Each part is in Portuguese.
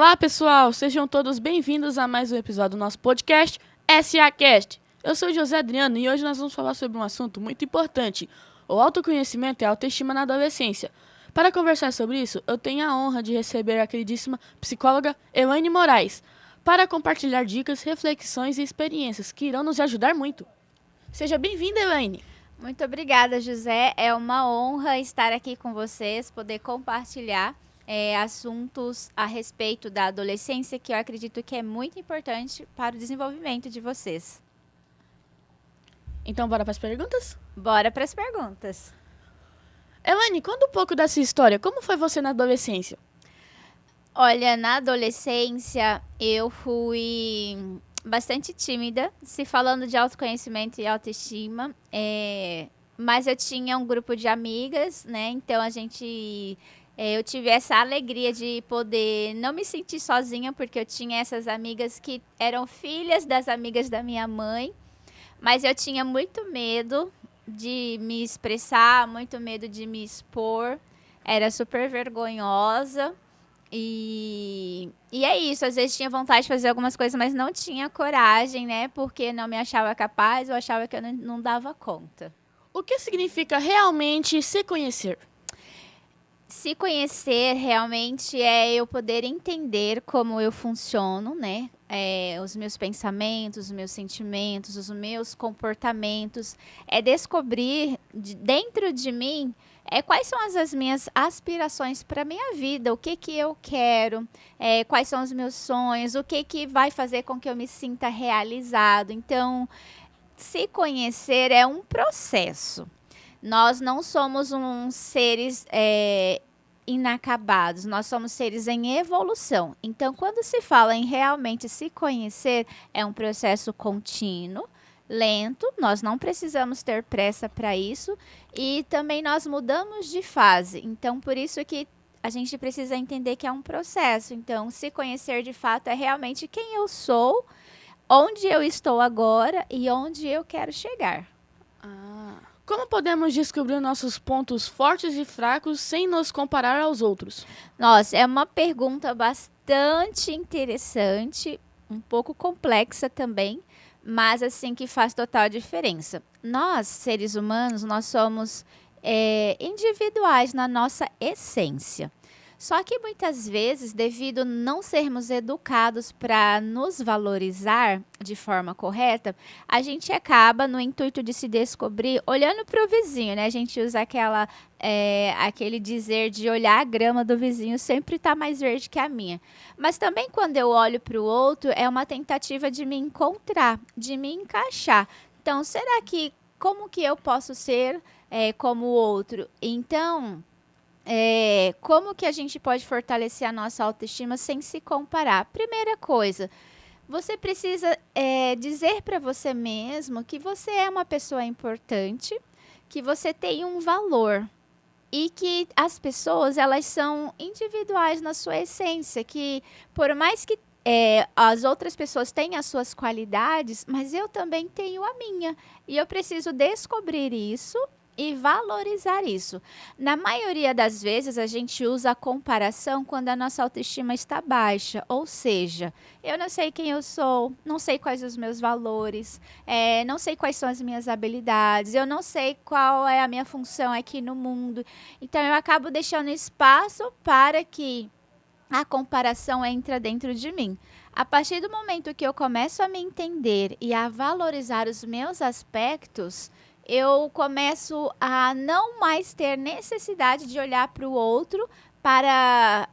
Olá, pessoal! Sejam todos bem-vindos a mais um episódio do nosso podcast SAcast. Eu sou o José Adriano e hoje nós vamos falar sobre um assunto muito importante, o autoconhecimento e a autoestima na adolescência. Para conversar sobre isso, eu tenho a honra de receber a queridíssima psicóloga Elaine Moraes, para compartilhar dicas, reflexões e experiências que irão nos ajudar muito. Seja bem-vinda, Elaine! Muito obrigada, José. É uma honra estar aqui com vocês, poder compartilhar assuntos a respeito da adolescência, que eu acredito que é muito importante para o desenvolvimento de vocês. Então, bora para as perguntas? Bora para as perguntas. Elaine, conta um pouco da sua história. Como foi você na adolescência? Olha, na adolescência eu fui bastante tímida, se falando de autoconhecimento e autoestima, mas eu tinha um grupo de amigas, né? Então eu tive essa alegria de poder não me sentir sozinha, porque eu tinha essas amigas que eram filhas das amigas da minha mãe, mas eu tinha muito medo de me expressar, muito medo de me expor, era super vergonhosa. E é isso, às vezes tinha vontade de fazer algumas coisas, mas não tinha coragem, né? Porque não me achava capaz ou achava que eu não dava conta. O que significa realmente se conhecer? Se conhecer realmente é eu poder entender como eu funciono, né? Os meus pensamentos, os meus sentimentos, os meus comportamentos. É descobrir dentro de mim quais são as minhas aspirações para a minha vida, o que eu quero, quais são os meus sonhos, o que vai fazer com que eu me sinta realizado. Então, se conhecer é um processo. Nós não somos seres inacabados, nós somos seres em evolução. Então, quando se fala em realmente se conhecer, é um processo contínuo, lento, nós não precisamos ter pressa para isso e também nós mudamos de fase. Então, por isso que a gente precisa entender que é um processo. Então, se conhecer de fato é realmente quem eu sou, onde eu estou agora e onde eu quero chegar. Como podemos descobrir nossos pontos fortes e fracos sem nos comparar aos outros? Nossa, é uma pergunta bastante interessante, um pouco complexa também, mas assim que faz total diferença. Nós, seres humanos, nós somos individuais na nossa essência. Só que muitas vezes, devido não sermos educados para nos valorizar de forma correta, a gente acaba, no intuito de se descobrir, olhando para o vizinho, né? A gente usa aquele dizer de olhar a grama do vizinho sempre está mais verde que a minha. Mas também quando eu olho para o outro, é uma tentativa de me encontrar, de me encaixar. Então, será que como que eu posso ser como o outro? Então, como que a gente pode fortalecer a nossa autoestima sem se comparar? Primeira coisa, você precisa dizer para você mesmo que você é uma pessoa importante, que você tem um valor e que as pessoas elas são individuais na sua essência, que por mais que as outras pessoas têm as suas qualidades, mas eu também tenho a minha. E eu preciso descobrir isso e valorizar isso. Na maioria das vezes, a gente usa a comparação quando a nossa autoestima está baixa. Ou seja, eu não sei quem eu sou, não sei quais os meus valores, não sei quais são as minhas habilidades, eu não sei qual é a minha função aqui no mundo. Então, eu acabo deixando espaço para que a comparação entra dentro de mim. A partir do momento que eu começo a me entender e a valorizar os meus aspectos, eu começo a não mais ter necessidade de olhar para o outro para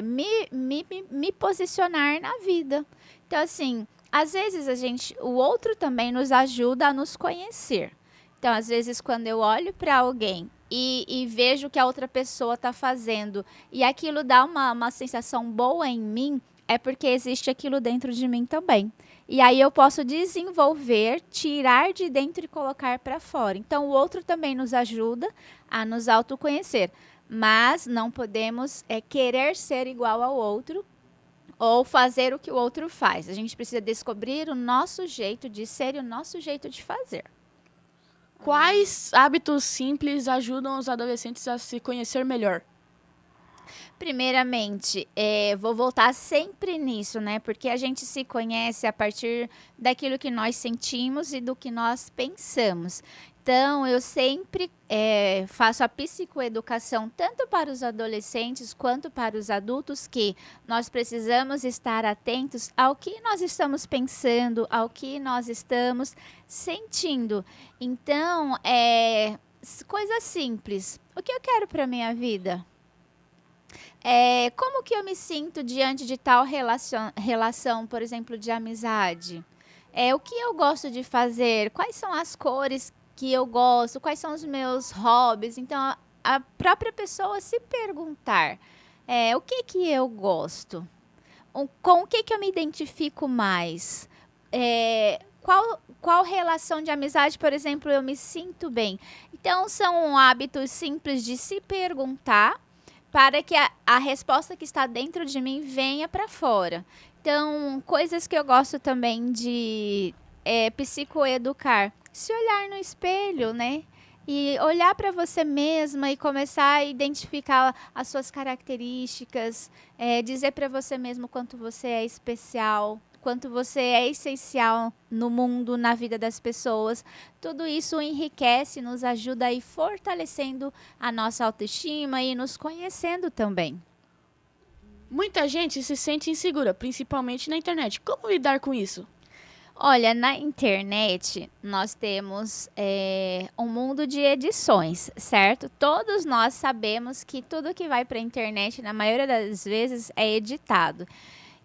me posicionar na vida. Então, assim, às vezes o outro também nos ajuda a nos conhecer. Então, às vezes, quando eu olho para alguém e vejo o que a outra pessoa está fazendo e aquilo dá uma sensação boa em mim, é porque existe aquilo dentro de mim também. E aí eu posso desenvolver, tirar de dentro e colocar para fora. Então, o outro também nos ajuda a nos autoconhecer. Mas não podemos querer ser igual ao outro ou fazer o que o outro faz. A gente precisa descobrir o nosso jeito de ser e o nosso jeito de fazer. Quais hábitos simples ajudam os adolescentes a se conhecer melhor? Primeiramente, vou voltar sempre nisso, né? Porque a gente se conhece a partir daquilo que nós sentimos e do que nós pensamos. Então, eu sempre faço a psicoeducação tanto para os adolescentes quanto para os adultos, que nós precisamos estar atentos ao que nós estamos pensando, ao que nós estamos sentindo. Então, coisas simples. O que eu quero para minha vida? Como que eu me sinto diante de tal relação, por exemplo, de amizade? O que eu gosto de fazer? Quais são as cores que eu gosto? Quais são os meus hobbies? Então, a própria pessoa se perguntar, o que que eu gosto? Com o que que eu me identifico mais? Qual relação de amizade, por exemplo, eu me sinto bem? Então, são hábitos simples de se perguntar para que a resposta que está dentro de mim venha para fora. Então, coisas que eu gosto também de psicoeducar. Se olhar no espelho, né? E olhar para você mesma e começar a identificar as suas características, dizer para você mesmo quanto você é especial, quanto você é essencial no mundo, na vida das pessoas. Tudo isso enriquece, nos ajuda a ir fortalecendo a nossa autoestima e nos conhecendo também. Muita gente se sente insegura, principalmente na internet. Como lidar com isso? Olha, na internet nós temos um mundo de edições, certo? Todos nós sabemos que tudo que vai para a internet, na maioria das vezes, é editado.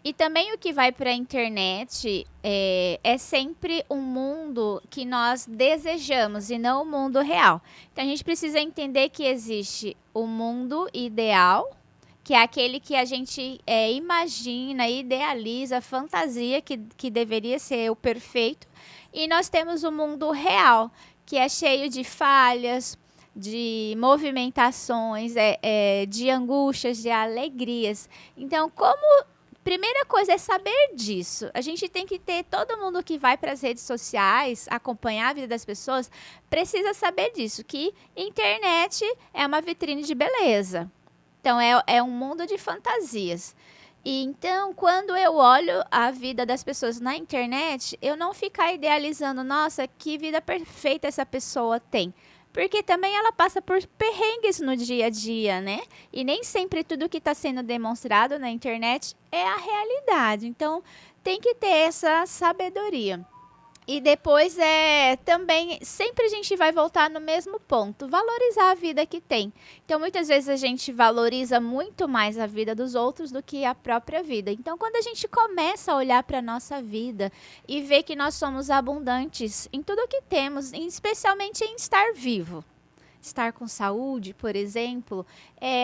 E também o que vai para a internet é sempre um mundo que nós desejamos e não o mundo real. Então a gente precisa entender que existe o mundo ideal, que é aquele que a gente imagina, idealiza, fantasia que deveria ser o perfeito. E nós temos o mundo real, que é cheio de falhas, de movimentações, de angústias, de alegrias. Então, primeira coisa é saber disso. A gente tem que ter, todo mundo que vai para as redes sociais, acompanhar a vida das pessoas, precisa saber disso, que internet é uma vitrine de beleza. Então, é um mundo de fantasias. E então, quando eu olho a vida das pessoas na internet, eu não ficar idealizando, nossa, que vida perfeita essa pessoa tem. Porque também ela passa por perrengues no dia a dia, né? E nem sempre tudo que está sendo demonstrado na internet é a realidade. Então, tem que ter essa sabedoria. E depois também, sempre a gente vai voltar no mesmo ponto, valorizar a vida que tem. Então, muitas vezes a gente valoriza muito mais a vida dos outros do que a própria vida. Então, quando a gente começa a olhar para a nossa vida e ver que nós somos abundantes em tudo que temos, especialmente em estar vivo, estar com saúde, por exemplo,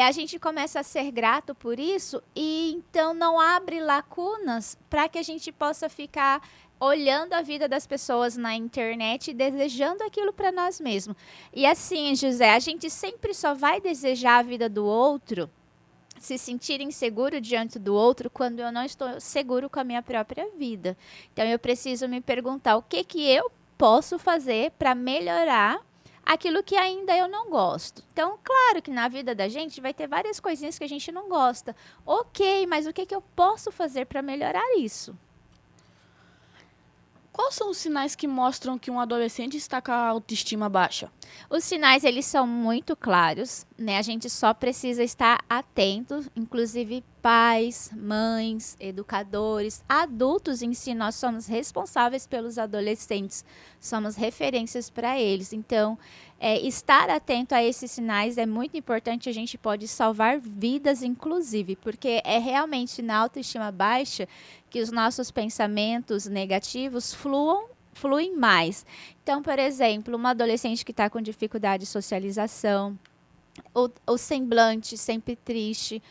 a gente começa a ser grato por isso e então não abre lacunas para que a gente possa ficar olhando a vida das pessoas na internet e desejando aquilo para nós mesmos. E assim, José, a gente sempre só vai desejar a vida do outro, se sentir inseguro diante do outro, quando eu não estou seguro com a minha própria vida. Então, eu preciso me perguntar o que eu posso fazer para melhorar aquilo que ainda eu não gosto. Então, claro que na vida da gente vai ter várias coisinhas que a gente não gosta. Ok, mas o que eu posso fazer para melhorar isso? Quais são os sinais que mostram que um adolescente está com a autoestima baixa? Os sinais, eles são muito claros, né? A gente só precisa estar atento, inclusive pais, mães, educadores, adultos em si, nós somos responsáveis pelos adolescentes, somos referências para eles. Então, estar atento a esses sinais é muito importante, a gente pode salvar vidas, inclusive, porque é realmente na autoestima baixa que os nossos pensamentos negativos fluem mais. Então, por exemplo, uma adolescente que está com dificuldade de socialização, o semblante sempre triste,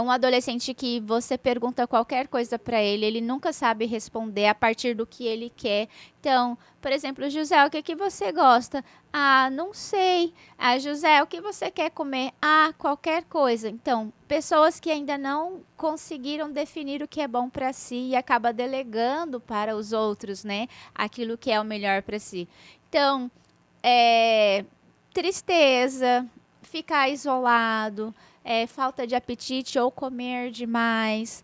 um adolescente que você pergunta qualquer coisa para ele nunca sabe responder a partir do que ele quer. Então, por exemplo, José, o que você gosta? Ah, não sei. Ah, José, o que você quer comer? Ah, qualquer coisa. Então, pessoas que ainda não conseguiram definir o que é bom para si e acaba delegando para os outros, né, aquilo que é o melhor para si. Então, tristeza, ficar isolado, falta de apetite ou comer demais.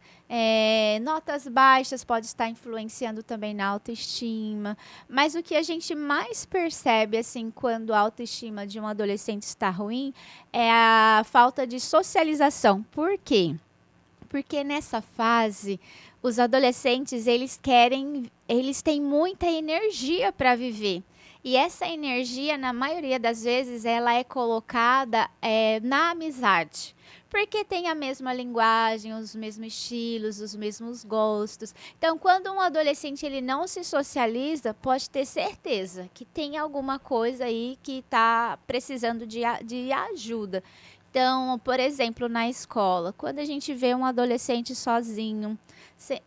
Notas baixas pode estar influenciando também na autoestima. Mas o que a gente mais percebe, assim, quando a autoestima de um adolescente está ruim, é a falta de socialização. Por quê? Porque nessa fase, os adolescentes, eles têm muita energia para viver. E essa energia, na maioria das vezes, ela é colocada na amizade. Porque tem a mesma linguagem, os mesmos estilos, os mesmos gostos. Então, quando um adolescente ele não se socializa, pode ter certeza que tem alguma coisa aí que está precisando de ajuda. Então, por exemplo, na escola, quando a gente vê um adolescente sozinho,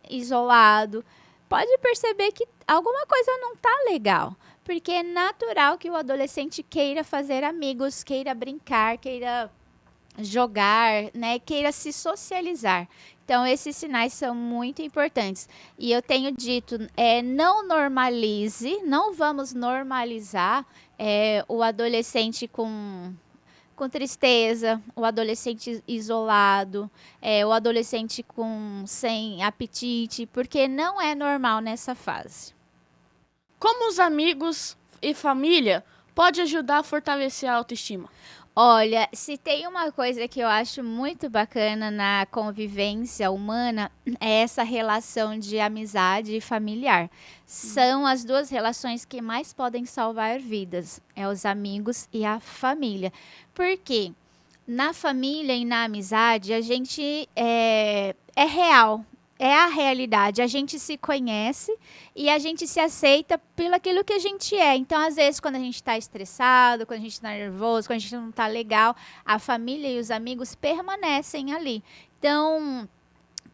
isolado, pode perceber que alguma coisa não está legal. Porque é natural que o adolescente queira fazer amigos, queira brincar, queira jogar, né? Queira se socializar. Então, esses sinais são muito importantes. E eu tenho dito, não vamos normalizar o adolescente com tristeza, o adolescente isolado, o adolescente sem apetite, porque não é normal nessa fase. Como os amigos e família pode ajudar a fortalecer a autoestima? Olha, se tem uma coisa que eu acho muito bacana na convivência humana, é essa relação de amizade e familiar. São as duas relações que mais podem salvar vidas, os amigos e a família. Por quê? Na família e na amizade, a gente é real. É a realidade. A gente se conhece e a gente se aceita pelo aquilo que a gente é. Então, às vezes, quando a gente está estressado, quando a gente está nervoso, quando a gente não está legal, a família e os amigos permanecem ali. Então,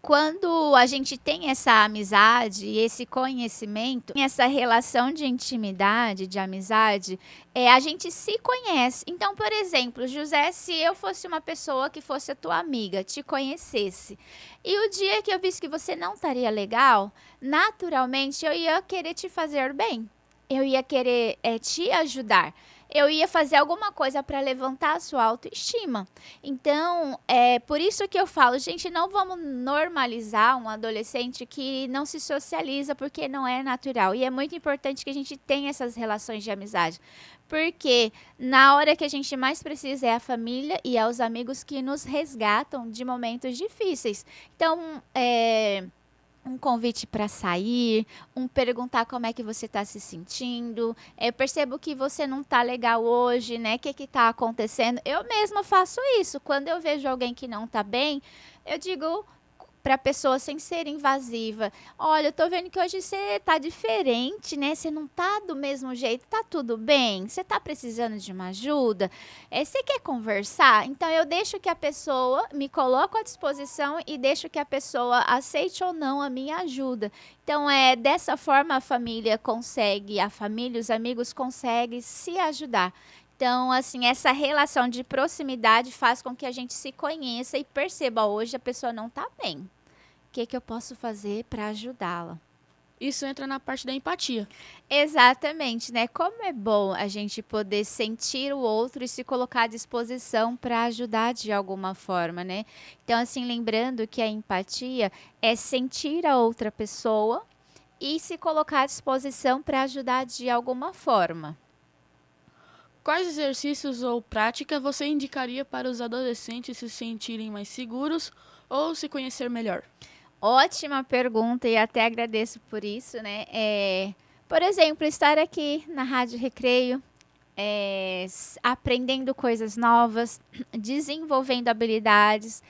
quando a gente tem essa amizade, esse conhecimento, essa relação de intimidade, de amizade, a gente se conhece. Então, por exemplo, José, se eu fosse uma pessoa que fosse a tua amiga, te conhecesse, e o dia que eu visse que você não estaria legal, naturalmente eu ia querer te fazer bem. Eu ia querer te ajudar. Eu ia fazer alguma coisa para levantar a sua autoestima. Então, por isso que eu falo, gente, não vamos normalizar um adolescente que não se socializa, porque não é natural. E é muito importante que a gente tenha essas relações de amizade. Porque na hora que a gente mais precisa é a família e é os amigos que nos resgatam de momentos difíceis. Então, um convite para sair, perguntar como é que você está se sentindo. Eu percebo que você não está legal hoje, né? O que está acontecendo? Eu mesma faço isso. Quando eu vejo alguém que não está bem, eu digo para a pessoa sem ser invasiva: olha, eu tô vendo que hoje você tá diferente, né? Você não tá do mesmo jeito, tá tudo bem? Você tá precisando de uma ajuda? Você quer conversar? Então eu deixo que a pessoa, me coloco à disposição e deixo que a pessoa aceite ou não a minha ajuda. Então dessa forma a família e os amigos conseguem se ajudar. Então, assim, essa relação de proximidade faz com que a gente se conheça e perceba: hoje a pessoa não está bem. O que eu posso fazer para ajudá-la? Isso entra na parte da empatia. Exatamente, né? Como é bom a gente poder sentir o outro e se colocar à disposição para ajudar de alguma forma, né? Então, assim, lembrando que a empatia é sentir a outra pessoa e se colocar à disposição para ajudar de alguma forma. Quais exercícios ou prática você indicaria para os adolescentes se sentirem mais seguros ou se conhecer melhor? Ótima pergunta e até agradeço por isso, né? Por exemplo, estar aqui na Rádio Recreio, aprendendo coisas novas, desenvolvendo habilidades,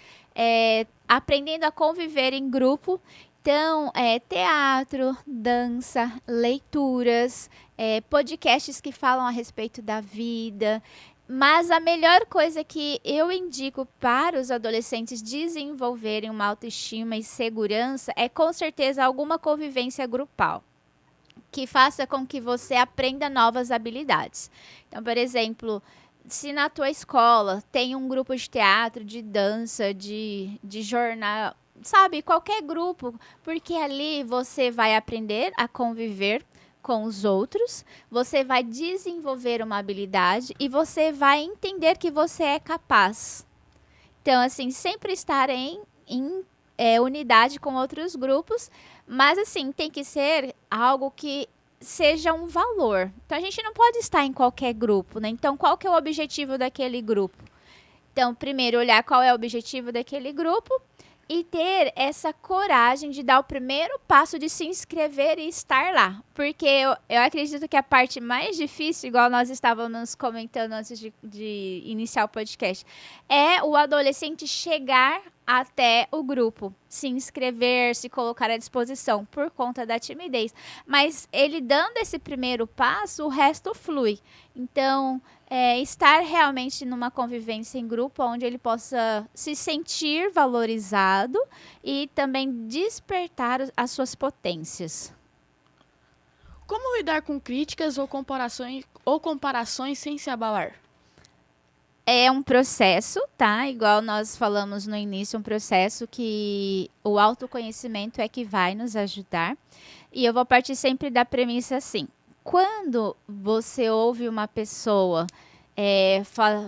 aprendendo a conviver em grupo. Então, teatro, dança, leituras, podcasts que falam a respeito da vida. Mas a melhor coisa que eu indico para os adolescentes desenvolverem uma autoestima e segurança é, com certeza, alguma convivência grupal que faça com que você aprenda novas habilidades. Então, por exemplo, se na tua escola tem um grupo de teatro, de dança, de jornal, sabe, qualquer grupo, porque ali você vai aprender a conviver com os outros, você vai desenvolver uma habilidade e você vai entender que você é capaz. Então, assim, sempre estar em unidade com outros grupos, mas, assim, tem que ser algo que seja um valor. Então, a gente não pode estar em qualquer grupo, né? Então, qual que é o objetivo daquele grupo? Então, primeiro, olhar qual é o objetivo daquele grupo e ter essa coragem de dar o primeiro passo de se inscrever e estar lá. Porque eu acredito que a parte mais difícil, igual nós estávamos comentando antes de iniciar o podcast, é o adolescente chegar até o grupo, se inscrever, se colocar à disposição por conta da timidez. Mas ele dando esse primeiro passo, o resto flui. Então, estar realmente numa convivência em grupo onde ele possa se sentir valorizado e também despertar as suas potências. Como lidar com críticas ou comparações sem se abalar? É um processo, tá? Igual nós falamos no início, um processo que o autoconhecimento é que vai nos ajudar. E eu vou partir sempre da premissa assim: quando você ouve uma pessoa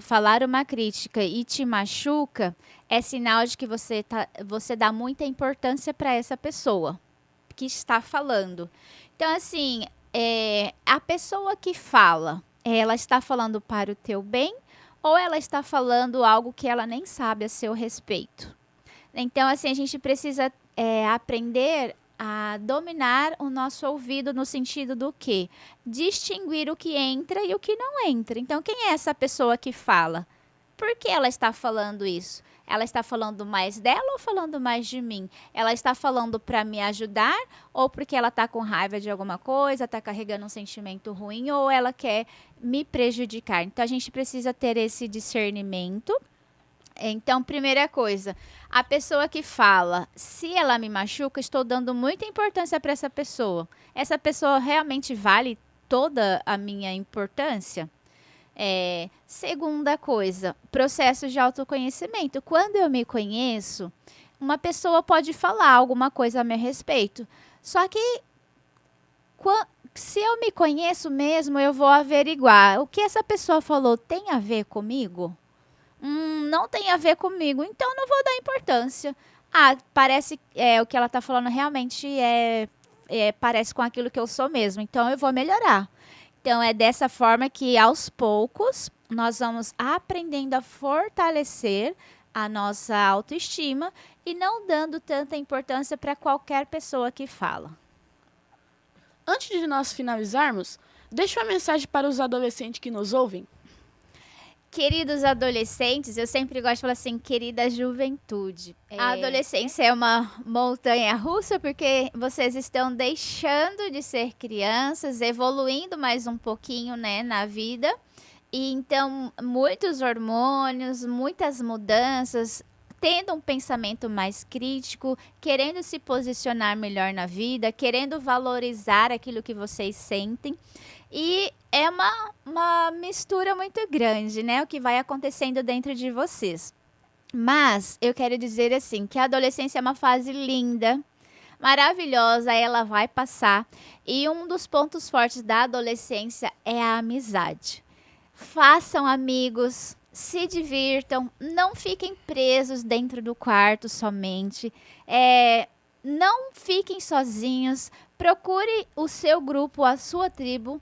falar uma crítica e te machuca, é sinal de que você dá muita importância para essa pessoa que está falando. Então, assim, a pessoa que fala, ela está falando para o teu bem ou ela está falando algo que ela nem sabe a seu respeito? Então, assim, a gente precisa aprender a dominar o nosso ouvido no sentido do quê? Distinguir o que entra e o que não entra. Então, quem é essa pessoa que fala? Por que ela está falando isso? Ela está falando mais dela ou falando mais de mim? Ela está falando para me ajudar ou porque ela está com raiva de alguma coisa, está carregando um sentimento ruim ou ela quer me prejudicar? Então, a gente precisa ter esse discernimento. Então, primeira coisa, a pessoa que fala, se ela me machuca, estou dando muita importância para essa pessoa. Essa pessoa realmente vale toda a minha importância? Segunda coisa, processo de autoconhecimento. Quando eu me conheço, uma pessoa pode falar alguma coisa a meu respeito. Só que se eu me conheço mesmo, eu vou averiguar. O que essa pessoa falou tem a ver comigo? Não tem a ver comigo, então não vou dar importância. Parece o que ela está falando realmente parece com aquilo que eu sou mesmo, então eu vou melhorar. Então, é dessa forma que, aos poucos, nós vamos aprendendo a fortalecer a nossa autoestima e não dando tanta importância para qualquer pessoa que fala. Antes de nós finalizarmos, deixa uma mensagem para os adolescentes que nos ouvem. Queridos adolescentes, eu sempre gosto de falar assim, querida juventude. A adolescência é uma montanha russa porque vocês estão deixando de ser crianças, evoluindo mais um pouquinho, né, na vida. E então, muitos hormônios, muitas mudanças, tendo um pensamento mais crítico, querendo se posicionar melhor na vida, querendo valorizar aquilo que vocês sentem. E é uma mistura muito grande, né? O que vai acontecendo dentro de vocês. Mas eu quero dizer assim, que a adolescência é uma fase linda, maravilhosa, ela vai passar. E um dos pontos fortes da adolescência é a amizade. Façam amigos, se divirtam, não fiquem presos dentro do quarto somente. Não fiquem sozinhos, procure o seu grupo, a sua tribo.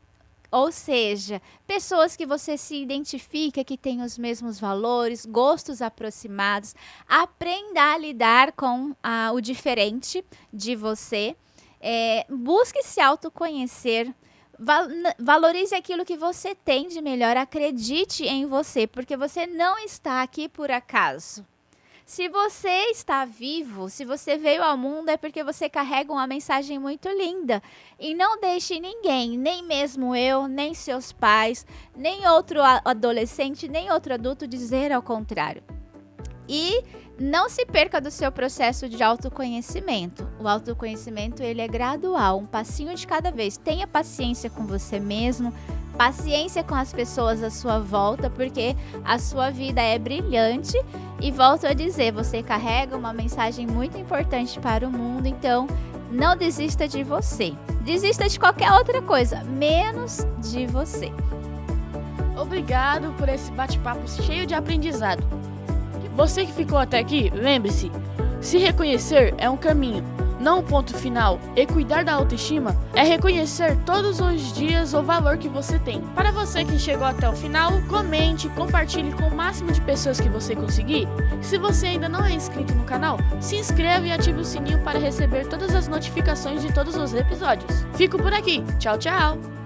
Ou seja, pessoas que você se identifica, que têm os mesmos valores, gostos aproximados. Aprenda a lidar com o diferente de você. Busque se autoconhecer. Valorize aquilo que você tem de melhor. Acredite em você, porque você não está aqui por acaso. Se você está vivo, se você veio ao mundo, é porque você carrega uma mensagem muito linda. E não deixe ninguém, nem mesmo eu, nem seus pais, nem outro adolescente, nem outro adulto dizer ao contrário. E não se perca do seu processo de autoconhecimento. O autoconhecimento, ele é gradual, um passinho de cada vez. Tenha paciência com você mesmo, paciência com as pessoas à sua volta, porque a sua vida é brilhante. E volto a dizer, você carrega uma mensagem muito importante para o mundo, então não desista de você. Desista de qualquer outra coisa, menos de você. Obrigado por esse bate-papo cheio de aprendizado. Que Você que ficou até aqui, lembre-se, se reconhecer é um caminho, não um ponto final, e cuidar da autoestima é reconhecer todos os dias o valor que você tem. Para você que chegou até o final, comente, compartilhe com o máximo de pessoas que você conseguir. Se você ainda não é inscrito no canal, se inscreva e ative o sininho para receber todas as notificações de todos os episódios. Fico por aqui, tchau, tchau!